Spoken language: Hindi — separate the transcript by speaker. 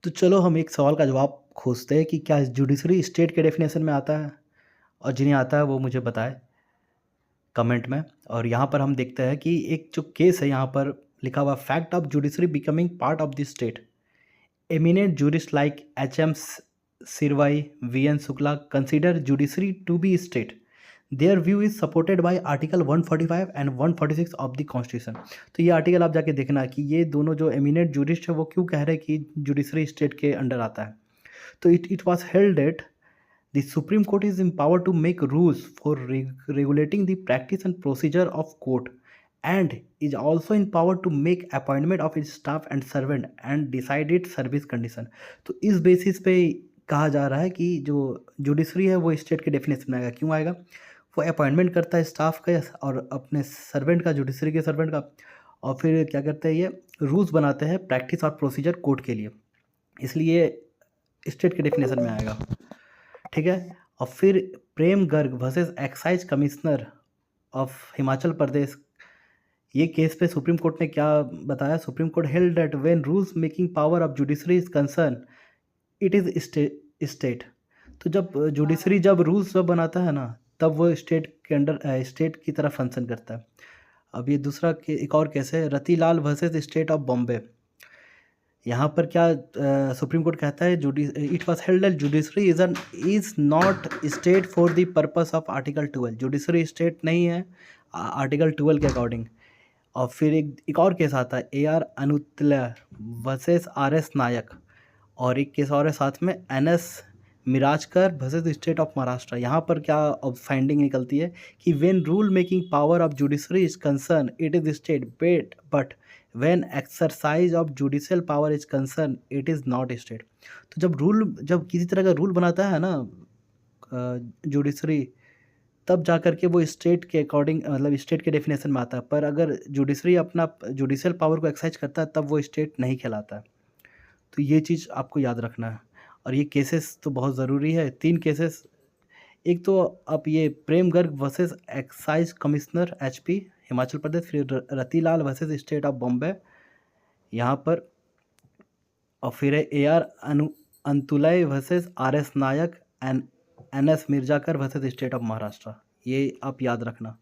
Speaker 1: तो चलो हम एक सवाल का जवाब खोजते हैं कि क्या जुडिशरी स्टेट के डेफिनेशन में आता है? और जिन्हें आता है वो मुझे बताएँ कमेंट में। और यहाँ पर हम देखते हैं कि एक जो केस है यहाँ पर लिखा हुआ fact of judiciary becoming part of the state. Eminent jurists like H.M. Sirvai, V.N. Shukla consider judiciary to be state. Their view is supported by Article 145 and 146 of the Constitution. तो ये आर्टिकल आप जाके देखना कि ये दोनों जो एमिनेंट जूरिस्ट है वो क्यों कह रहे हैं कि जुडिशरी स्टेट के अंडर आता है। तो it was held that the Supreme Court is empowered to make rules for regulating the practice and procedure of court and is also empowered to make appointment of its staff and servant and decide its service condition। तो इस बेसिस पे कहा जा रहा है कि जो जुडिशरी है वो स्टेट के डेफिनेशन में आएगा। क्यों आएगा? वो अपॉइंटमेंट करता है स्टाफ का और अपने सर्वेंट का, जुडिशरी के सर्वेंट का, और फिर क्या करते हैं, ये रूल्स बनाते हैं प्रैक्टिस और प्रोसीजर कोर्ट के लिए, इसलिए स्टेट के डेफिनेशन में आएगा। ठीक है। और फिर Prem Garg versus excise commissioner of Himachal Pradesh, ये केस पे सुप्रीम कोर्ट ने क्या बताया? Supreme Court held that when rules making power of judiciary is concern it is state. तो जब जुडिशरी जब रूल्स जब बनाता है ना, तब वो स्टेट के अंडर स्टेट की तरह फंक्शन करता है। अब ये दूसरा एक और केस है Ratilal versus state of Bombay. यहाँ पर क्या सुप्रीम कोर्ट कहता है, it was held that judiciary is not state for the purpose of article 12। Judiciary state नहीं है आर्टिकल 12 के अकॉर्डिंग। और फिर एक और केस आता है AR अनुतल्या वर्सेस RS नायक, और एक केस और है साथ में NS Mirajkar versus state of Maharashtra. यहाँ पर क्या फाइंडिंग निकलती है कि when rule making power of judiciary is concern it is state but when exercise of judicial power is concern it is not state. तो जब किसी तरह का रूल बनाता है ना जुडिशरी, तब जा कर के वो स्टेट के अकॉर्डिंग, मतलब स्टेट के डेफिनेशन में आता है। पर अगर जुडिशरी अपना जुडिशियल पावर को एक्सरसाइज करता है तब वो स्टेट नहीं कहलाता है। तो ये चीज़ आपको याद रखना है। और ये केसेस तो बहुत ज़रूरी है, 3 केसेस। एक तो आप ये Prem Garg versus excise commissioner HP Himachal Pradesh, फिर Ratilal versus state of Bombay यहाँ पर, और फिर है AR Antulay versus RS Nayak and NS Mirajkar versus state of Maharashtra. ये आप याद रखना।